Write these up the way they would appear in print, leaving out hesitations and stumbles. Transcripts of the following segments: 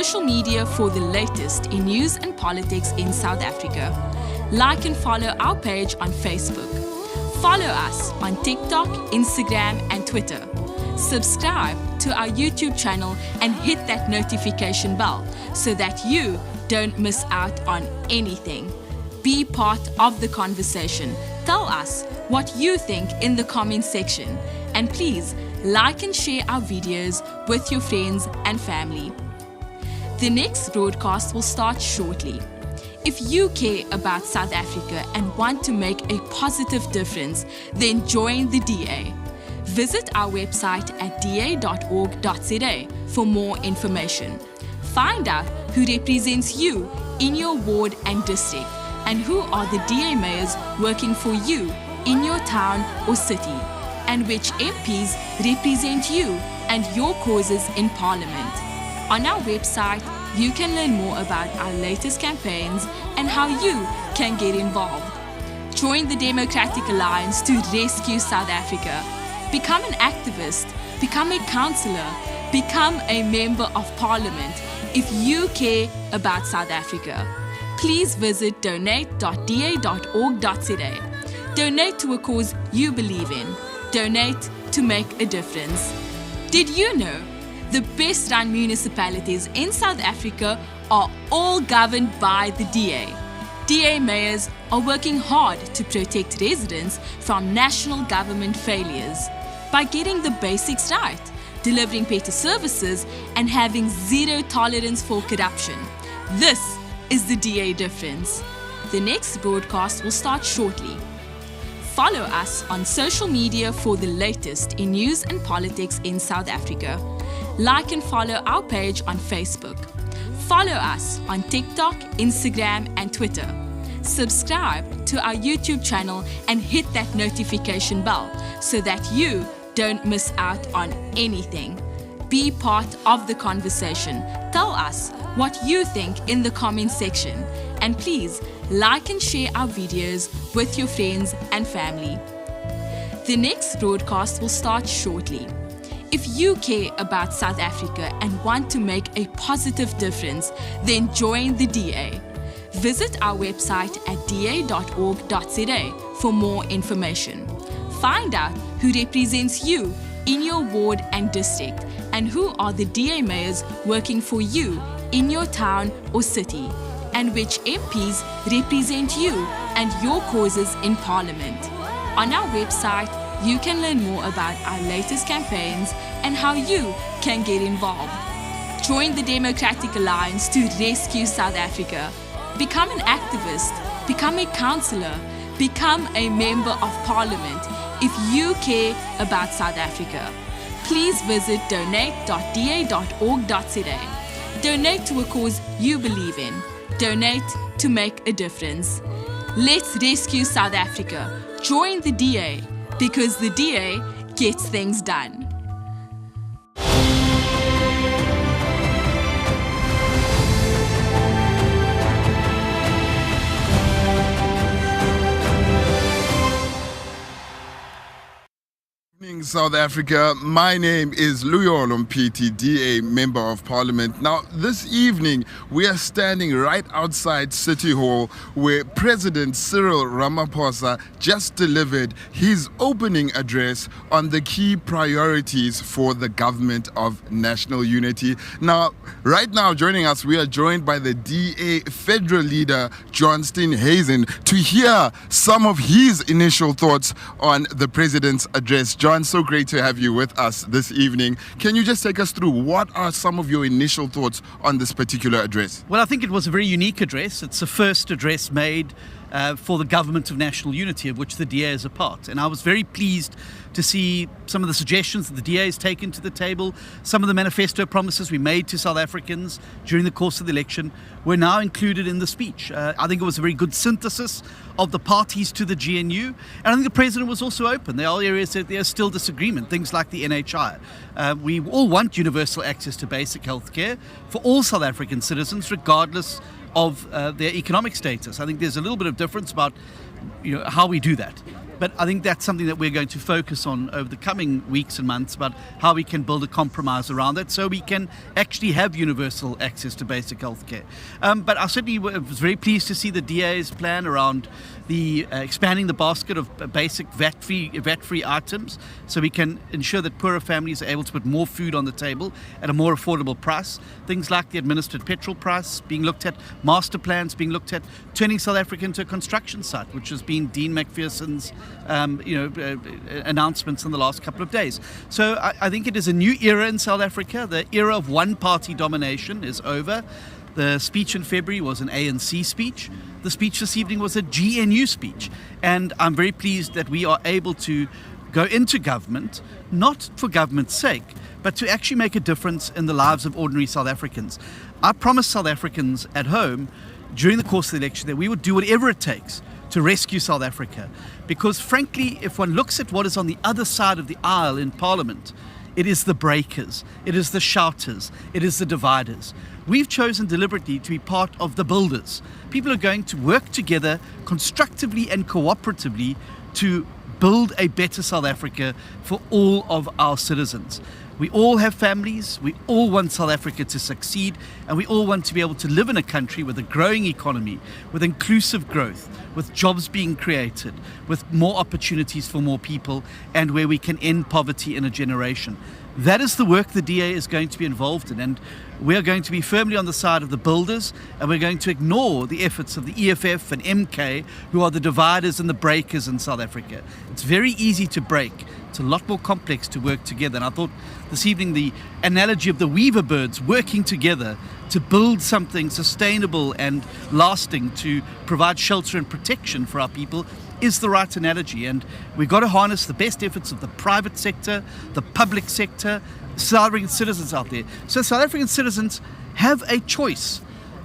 social media for the latest in news and politics in South Africa. Like and follow our page on Facebook. Follow us on TikTok, Instagram and Twitter. Subscribe to our YouTube channel and hit that notification bell so that you don't miss out on anything. Be part of the conversation. Tell us what you think in the comment section. And please like and share our videos with your friends and family. The next broadcast will start shortly. If you care about South Africa and want to make a positive difference, then join the DA. Visit our website at da.org.za for more information. Find out who represents you in your ward and district and who are the DA mayors working for you in your town or city, and which MPs represent you and your causes in Parliament. On our website, you can learn more about our latest campaigns and how you can get involved. Join the Democratic Alliance to rescue South Africa. Become an activist, become a councillor, become a member of Parliament if you care about South Africa. Please visit donate.da.org.za. Donate to a cause you believe in. Donate to make a difference. Did you know the best run municipalities in South Africa are all governed by the DA? DA mayors are working hard to protect residents from national government failures by getting the basics right, delivering better services, and having zero tolerance for corruption. This is the DA difference. The next broadcast will start shortly. Follow us on social media for the latest in news and politics in South Africa. Like and follow our page on Facebook. Follow us on TikTok, Instagram and Twitter. Subscribe to our YouTube channel and hit that notification bell so that you don't miss out on anything. Be part of the conversation. Tell us what you think in the comment section. And please like and share our videos with your friends and family. The next broadcast will start shortly. If you care about South Africa and want to make a positive difference, then join the DA. Visit our website at da.org.za for more information. Find out who represents you in your ward and district and who are the DA mayors working for you in your town or city, and which MPs represent you and your causes in Parliament. On our website, you can learn more about our latest campaigns and how you can get involved. Join the Democratic Alliance to rescue South Africa. Become an activist, become a councillor, become a member of Parliament if you care about South Africa. Please visit donate.da.org.za. Donate to a cause you believe in. Donate to make a difference. Let's rescue South Africa. Join the DA, because the DA gets things done. South Africa. My name is Luyolo Mpiti, DA Member of Parliament. Now, this evening, we are standing right outside City Hall where President Cyril Ramaphosa just delivered his opening address on the key priorities for the government of national unity. Now, right now, joining us, we are joined by the DA federal leader, John Steenhuisen, to hear some of his initial thoughts on the president's address. John, so great to have you with us this evening. Can you just take us through what are some of your initial thoughts on this particular address? Well, I think it was a very unique address. It's the first address made for the government of national unity, of which the DA is a part. And I was very pleased to see some of the suggestions that the DA has taken to the table, some of the manifesto promises we made to South Africans during the course of the election were now included in the speech. I think it was a very good synthesis of the parties to the GNU. And I think the president was also open. There are areas that there's still disagreement, things like the NHI. We all want universal access to basic health care for all South African citizens, regardless of their economic status. I think there's a little bit of difference about how we do that. But I think that's something that we're going to focus on over the coming weeks and months, about how we can build a compromise around that so we can actually have universal access to basic health care. But I certainly was very pleased to see the DA's plan around the expanding the basket of basic VAT-free items so we can ensure that poorer families are able to put more food on the table at a more affordable price. Things like the administered petrol price being looked at, master plans being looked at, turning South Africa into a construction site, which has been Dean McPherson's announcements in the last couple of days. So I think it is a new era in South Africa. The era of one-party domination is over. The speech in February was an ANC speech. The speech this evening was a GNU speech. And I'm very pleased that we are able to go into government, not for government's sake, but to actually make a difference in the lives of ordinary South Africans. I promised South Africans at home during the course of the election that we would do whatever it takes to rescue South Africa. Because frankly, if one looks at what is on the other side of the aisle in Parliament, it is the breakers, it is the shouters, it is the dividers. We've chosen deliberately to be part of the builders. People are going to work together constructively and cooperatively to build a better South Africa for all of our citizens. We all have families, we all want South Africa to succeed, and we all want to be able to live in a country with a growing economy, with inclusive growth, with jobs being created, with more opportunities for more people, and where we can end poverty in a generation. That is the work the DA is going to be involved in, and we're going to be firmly on the side of the builders, and we're going to ignore the efforts of the EFF and MK, who are the dividers and the breakers in South Africa. It's very easy to break. It's a lot more complex to work together. And I thought this evening the analogy of the weaver birds working together to build something sustainable and lasting to provide shelter and protection for our people is the right analogy. And we've got to harness the best efforts of the private sector, the public sector, South African citizens out there. So South African citizens have a choice.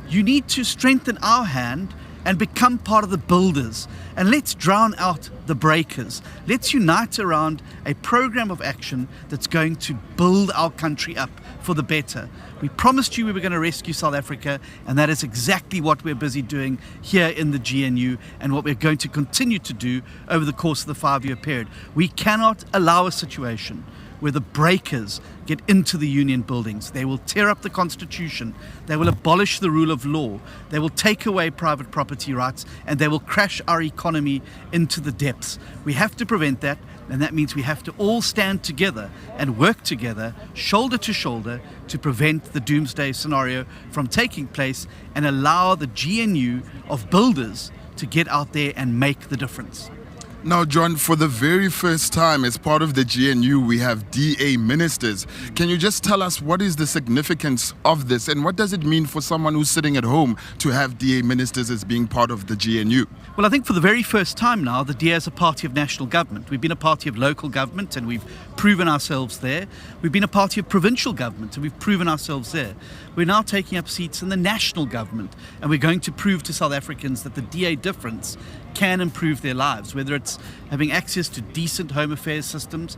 You need to strengthen our hand and become part of the builders. And let's drown out the breakers. Let's unite around a program of action that's going to build our country up for the better. We promised you we were going to rescue South Africa, and that is exactly what we're busy doing here in the GNU and what we're going to continue to do over the course of the 5-year period. We cannot allow a situation where the breakers get into the union buildings. They will tear up the Constitution. They will abolish the rule of law. They will take away private property rights, and they will crash our economy into the depths. We have to prevent that, and that means we have to all stand together and work together, shoulder to shoulder, to prevent the doomsday scenario from taking place and allow the GNU of builders to get out there and make the difference. Now, John, for the very first time as part of the GNU, we have DA ministers. Can you just tell us what is the significance of this, and what does it mean for someone who's sitting at home to have DA ministers as being part of the GNU? Well, I think for the very first time now, the DA is a party of national government. We've been a party of local government, and we've proven ourselves there. We've been a party of provincial government, and we've proven ourselves there. We're now taking up seats in the national government, and we're going to prove to South Africans that the DA difference can improve their lives, whether it's having access to decent home affairs systems,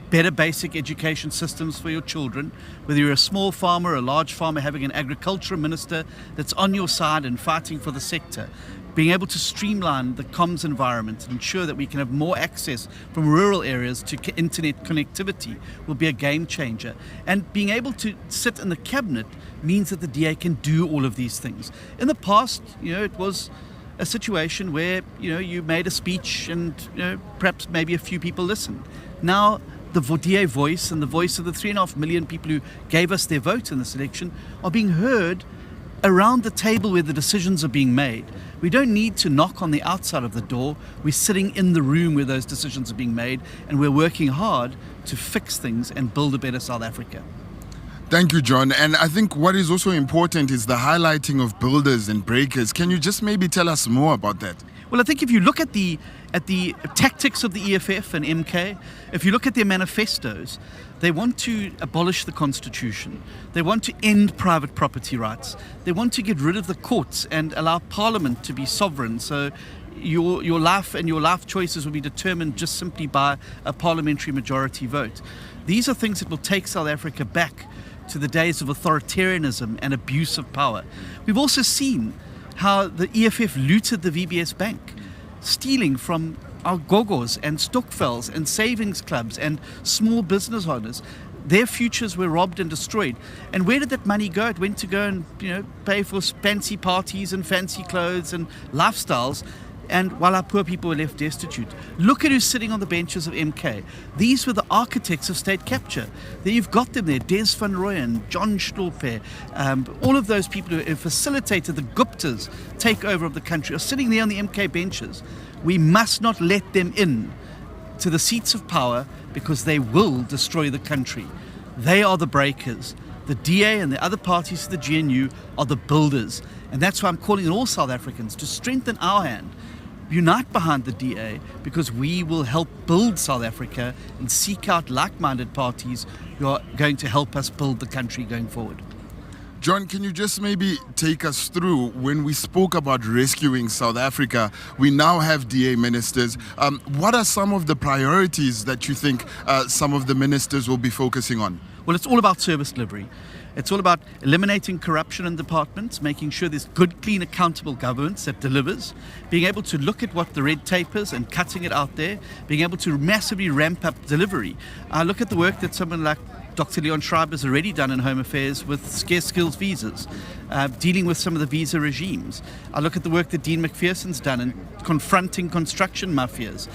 better basic education systems for your children, whether you're a small farmer or a large farmer, having an agricultural minister that's on your side and fighting for the sector, being able to streamline the comms environment and ensure that we can have more access from rural areas to internet connectivity will be a game changer. And being able to sit in the cabinet means that the DA can do all of these things. In the past, it was a situation where you made a speech and perhaps maybe a few people listened. Now the DA voice and the voice of the 3.5 million people who gave us their vote in this election are being heard around the table where the decisions are being made. We don't need to knock on the outside of the door. We're sitting in the room where those decisions are being made, and we're working hard to fix things and build a better South Africa. Thank you, John. And I think what is also important is the highlighting of builders and breakers. Can you just maybe tell us more about that? Well, I think if you look at the tactics of the EFF and MK, if you look at their manifestos, they want to abolish the Constitution. They want to end private property rights. They want to get rid of the courts and allow Parliament to be sovereign. So your life and your life choices will be determined just simply by a parliamentary majority vote. These are things that will take South Africa back to the days of authoritarianism and abuse of power. We've also seen how the EFF looted the VBS Bank, stealing from our gogos and stokvels and savings clubs and small business owners. Their futures were robbed and destroyed. And where did that money go? It went to go and pay for fancy parties and fancy clothes and lifestyles, and while our poor people were left destitute. Look at who's sitting on the benches of MK. These were the architects of state capture. There you've got them there, Des van Rooyen, John Stolpe, all of those people who facilitated the Gupta's takeover of the country are sitting there on the MK benches. We must not let them in to the seats of power, because they will destroy the country. They are the breakers. The DA and the other parties to the GNU are the builders. And that's why I'm calling on all South Africans to strengthen our hand. Unite behind the DA, because we will help build South Africa and seek out like-minded parties who are going to help us build the country going forward. John, can you just maybe take us through, when we spoke about rescuing South Africa, we now have DA ministers. What are some of the priorities that you think some of the ministers will be focusing on? Well, it's all about service delivery. It's all about eliminating corruption in departments, making sure there's good, clean, accountable governance that delivers, being able to look at what the red tape is and cutting it out there, being able to massively ramp up delivery. Look at the work that someone like Dr. Leon Schreiber has already done in Home Affairs with scarce skills visas, dealing with some of the visa regimes. I look at the work that Dean McPherson's done in confronting construction mafias,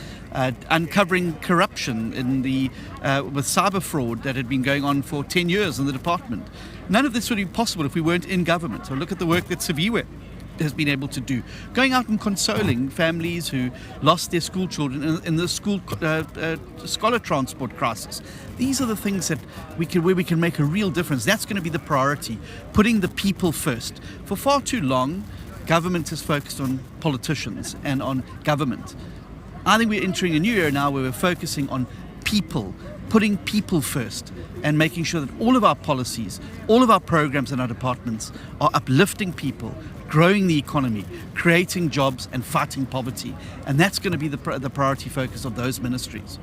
uncovering corruption in with cyber fraud that had been going on for 10 years in the department. None of this would be possible if we weren't in government. So look at the work that Saviwe has been able to do, going out and consoling families who lost their school children in the school scholar transport crisis. These are the things that where we can make a real difference. That's going to be the priority, putting the people first. For far too long, government has focused on politicians and on government. I think we're entering a new era now where we're focusing on people, putting people first, and making sure that all of our policies, all of our programs in our departments are uplifting people, growing the economy, creating jobs and fighting poverty. And that's going to be the priority focus of those ministries.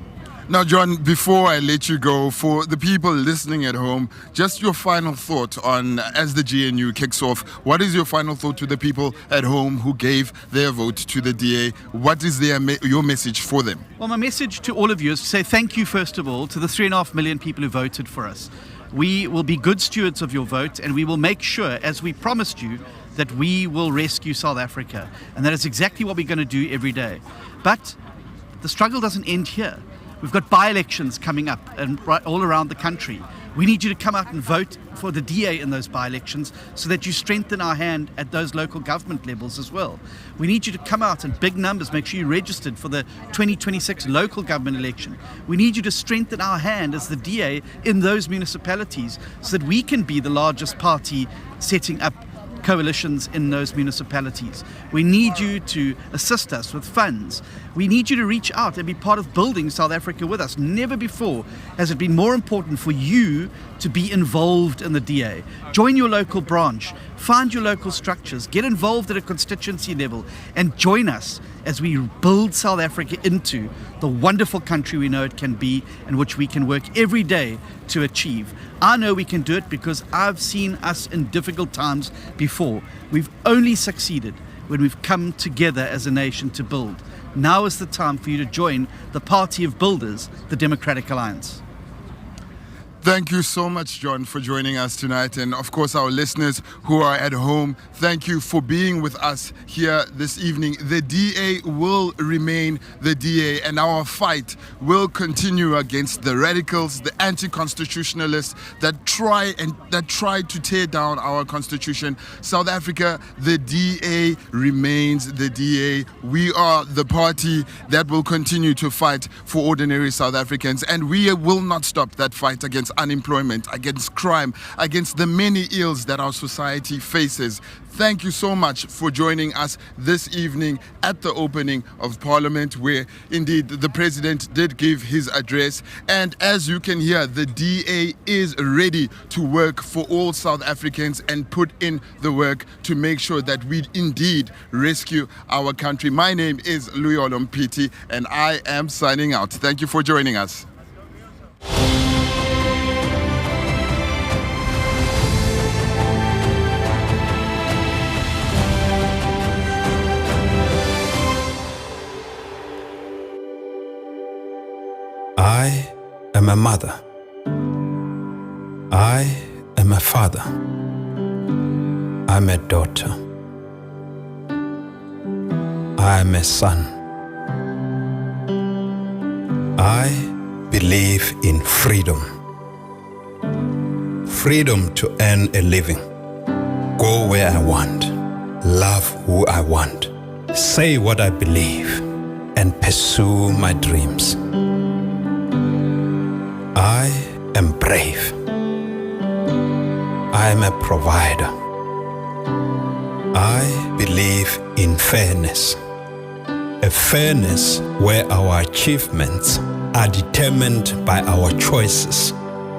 Now, John, before I let you go, for the people listening at home, just your final thought on, as the GNU kicks off, what is your final thought to the people at home who gave their vote to the DA? What is your message for them? Well, my message to all of you is to say thank you, first of all, to the 3.5 million people who voted for us. We will be good stewards of your vote, and we will make sure, as we promised you, that we will rescue South Africa. And that is exactly what we're going to do every day. But the struggle doesn't end here. We've got by-elections coming up and all around the country. We need you to come out and vote for the DA in those by-elections so that you strengthen our hand at those local government levels as well. We need you to come out in big numbers, make sure you're registered for the 2026 local government election. We need you to strengthen our hand as the DA in those municipalities so that we can be the largest party setting up coalitions in those municipalities. We need you to assist us with funds. We need you to reach out and be part of building South Africa with us. Never before has it been more important for you to be involved in the DA. Join your local branch, find your local structures, get involved at a constituency level, and join us as we build South Africa into the wonderful country we know it can be, and which we can work every day to achieve. I know we can do it because I've seen us in difficult times before. We've only succeeded when we've come together as a nation to build. Now is the time for you to join the party of builders, the Democratic Alliance. Thank you so much, John, for joining us tonight. And of course, our listeners who are at home, thank you for being with us here this evening. The DA will remain the DA, and our fight will continue against the radicals, the anti-constitutionalists that try to tear down our constitution. South Africa, the DA remains the DA. We are the party that will continue to fight for ordinary South Africans, and we will not stop that fight against unemployment, against crime, against the many ills that our society faces. Thank you so much for joining us this evening at the opening of Parliament, where indeed the President did give his address. And as you can hear, the DA is ready to work for all South Africans and put in the work to make sure that we indeed rescue our country. My name is Luyolo Mpiti, and I am signing out. Thank you for joining us. am a mother. I am a father. I'm a daughter. I am a son. I believe in freedom. Freedom to earn a living, go where I want, love who I want, say what I believe, and pursue my dreams. I am brave. I am a provider. I believe in fairness. A fairness where our achievements are determined by our choices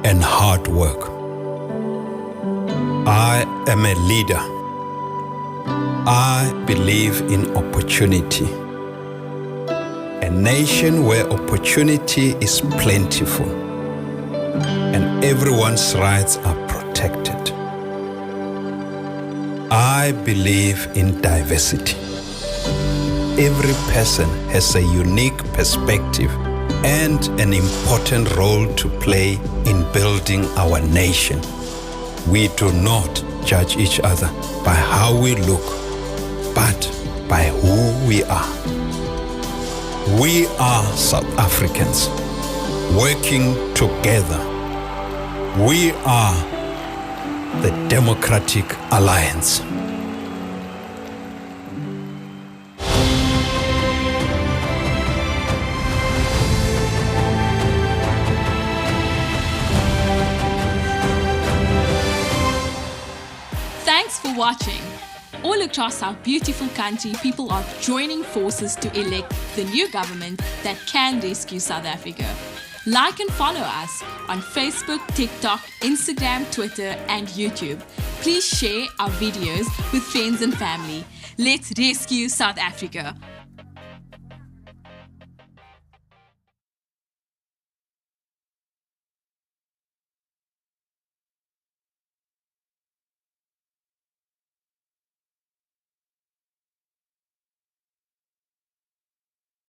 and hard work. I am a leader. I believe in opportunity. A nation where opportunity is plentiful and everyone's rights are protected. I believe in diversity. Every person has a unique perspective and an important role to play in building our nation. We do not judge each other by how we look, but by who we are. We are South Africans working together. We are the Democratic Alliance. Thanks for watching. All across our beautiful country, people are joining forces to elect the new government that can rescue South Africa. Like and follow us on Facebook, TikTok, Instagram, Twitter, and YouTube. Please share our videos with friends and family. Let's rescue South Africa.